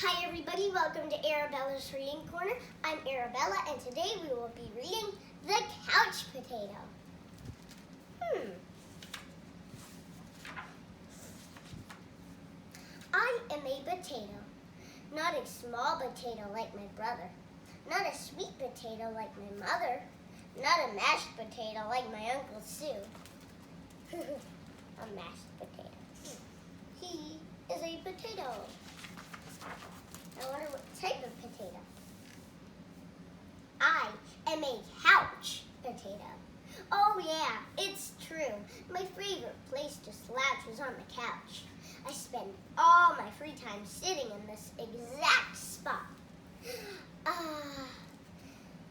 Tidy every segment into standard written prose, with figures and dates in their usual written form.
Hi everybody, welcome to Arabella's Reading Corner. I'm Arabella and today we will be reading The Couch Potato. I am a potato, not a small potato like my brother, not a sweet potato like my mother, not a mashed potato like my Uncle Sue. A mashed potato. He is a potato. I wonder what type of potato. I am a couch potato. Oh yeah, it's true. My favorite place to slouch is on the couch. I spend all my free time sitting in this exact spot.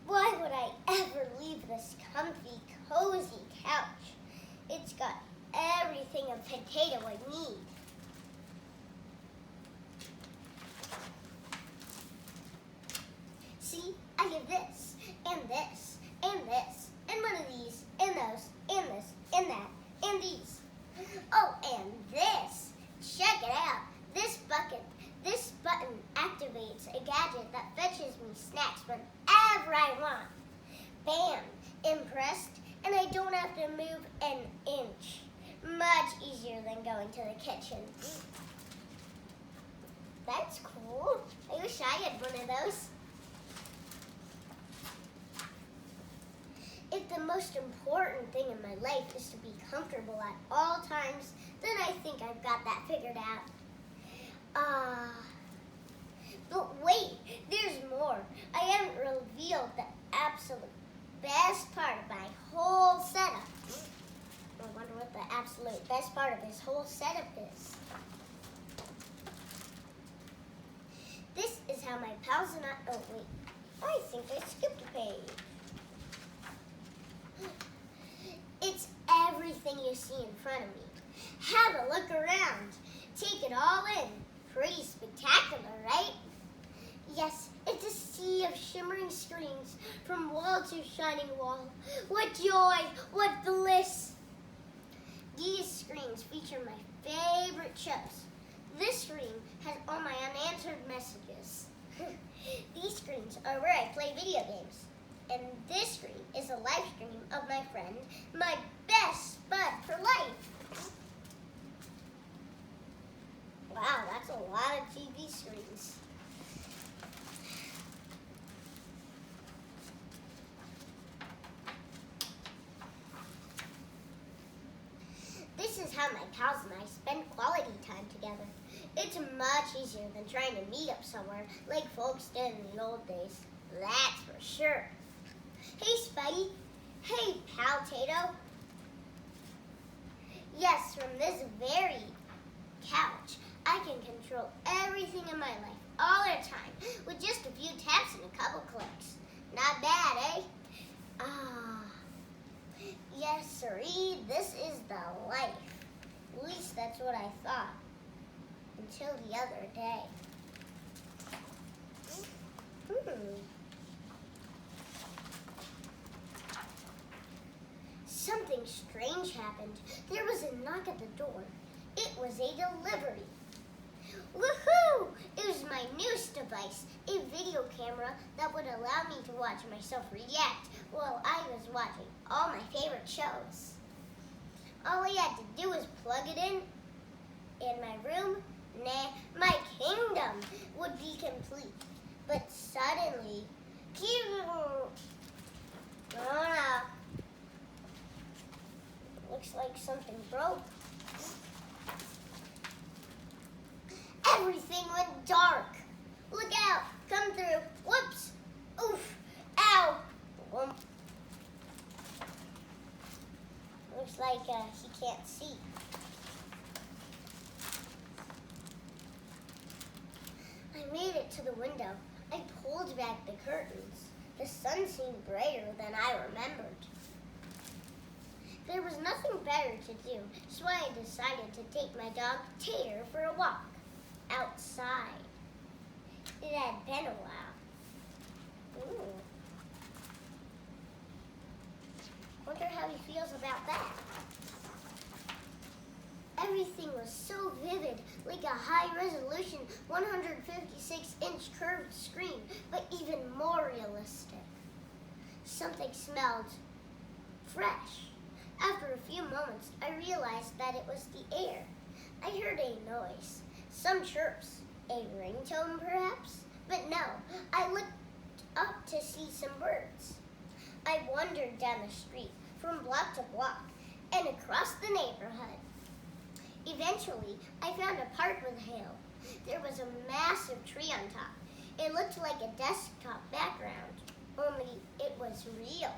Why would I ever leave this comfy, cozy couch? It's got everything a potato would need. See, I have this, and this, and this, and one of these, and those, and this, and that, and these. Oh, and this. Check it out. This button activates a gadget that fetches me snacks whenever I want. Bam! Impressed? And I don't have to move an inch. Much easier than going to the kitchen. That's cool. I wish I had one of those. If the most important thing in my life is to be comfortable at all times, then I think I've got that figured out. But wait, there's more. I haven't revealed the absolute best part of my whole setup. I wonder what the absolute best part of this whole setup is. This is how my pals and I, oh wait, I think I skipped a page. It's everything you see in front of me. Have a look around. Take it all in. Pretty spectacular, right? Yes, it's a sea of shimmering screens from wall to shining wall. What joy, what bliss. These screens feature my favorite shows. This screen has all my unanswered messages. These screens are where I play video games. And this screen is a live stream of my friend, my best bud for life. Wow, that's a lot of TV screens. This is how my pals and I spend quality time together. It's much easier than trying to meet up somewhere like folks did in the old days. That's for sure. Hey, Spidey. Hey, Pal-tato. Yes, from this very couch, I can control everything in my life all the time with just a few taps and a couple clicks. Not bad, eh? Yes, sirree, this is the life. At least that's what I thought until the other day. Something strange happened. There was a knock at the door. It was a delivery. Woohoo! It was my newest device, a video camera that would allow me to watch myself react while I was watching all my favorite shows. All I had to do was plug it in my room. Nah, my kingdom would be complete. But suddenly, looks like something broke. Everything went dark. Look out! Come through. Whoops! Oof! Ow! Whoop. Looks like he can't see. I made it to the window. I pulled back the curtains. The sun seemed brighter than I remembered. There was nothing better to do, so I decided to take my dog Tater for a walk outside. It had been a while. Wonder how he feels about that. Everything was so vivid, like a high-resolution 156 curved screen, but even more realistic. Something smelled fresh. After a few moments, I realized that it was the air. I heard a noise, some chirps, a ringtone perhaps, but no, I looked up to see some birds. I wandered down the street from block to block and across the neighborhood. Eventually, I found a park with a hill. There was a massive tree on top. It looked like a desktop background, only it was real.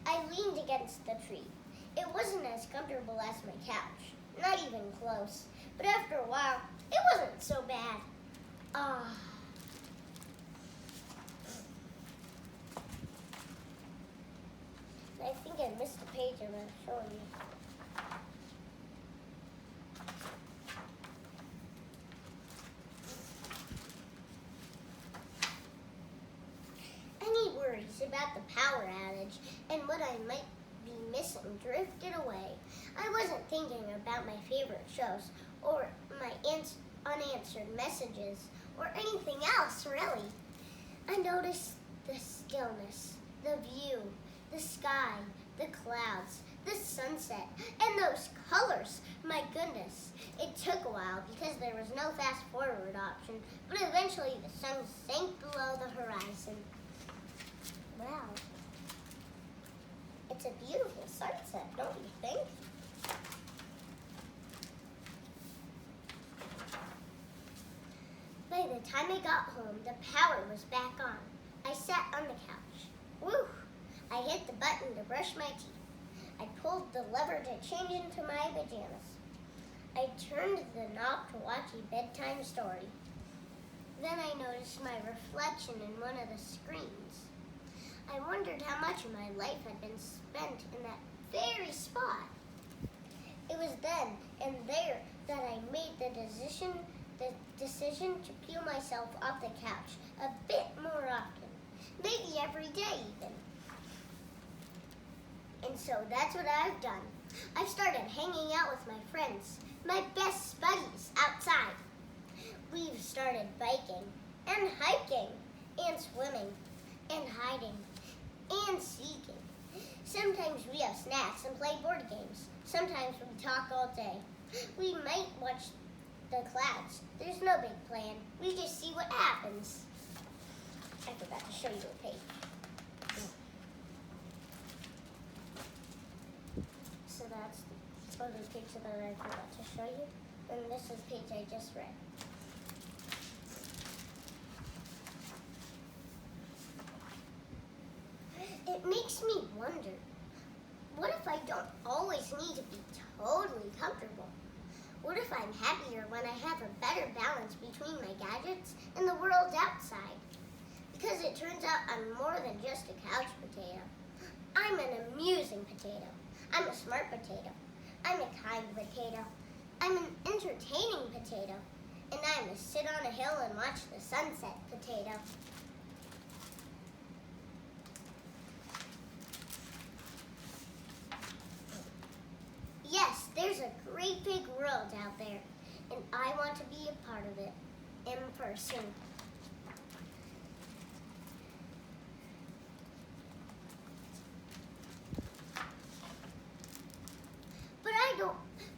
I leaned against the tree. It wasn't as comfortable as my couch, not even close, but after a while, it wasn't so bad. I think I missed a page I'm going to show you. Any worries about the power outage and what I might be missing drifted away. I wasn't thinking about my favorite shows or my unanswered messages or anything else, really. I noticed the stillness, the view, the sky, the clouds, the sunset, and those colors. My goodness, it took a while because there was no fast forward option, but eventually the sun sank below the horizon. Wow, it's a beautiful sunset, don't you think? By the time I got home, the power was back on. I sat on the couch. Woo! I hit the button to brush my teeth. I pulled the lever to change into my pajamas. I turned the knob to watch a bedtime story. Then I noticed my reflection in one of the screens. I wondered how much of my life had been spent in that very spot. It was then and there that I made the decision to peel myself off the couch a bit more often, maybe every day even. And so that's what I've done. I've started hanging out with my friends, my best buddies outside. We've started biking and hiking and swimming and hiding and seeking. Sometimes we have snacks and play board games. Sometimes we talk all day. We might watch the clouds. There's no big plan. We just see what happens. I forgot to show you a page. So that's the other page that I forgot to show you. And this is the page I just read. It makes me wonder, what if I don't always need to be totally comfortable? What if I'm happier when I have a better balance between my gadgets and the world outside? Because it turns out I'm more than just a couch potato. I'm an amusing potato. I'm a smart potato. I'm a kind potato. I'm an entertaining potato. And I'm a sit on a hill and watch the sunset potato. Yes, there's a great big world out there, and I want to be a part of it in person.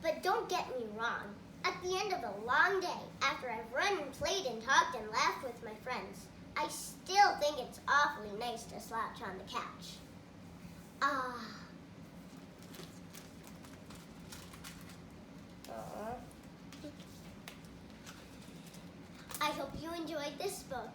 But don't get me wrong. At the end of a long day, after I've run and played and talked and laughed with my friends, I still think it's awfully nice to slouch on the couch. I hope you enjoyed this book.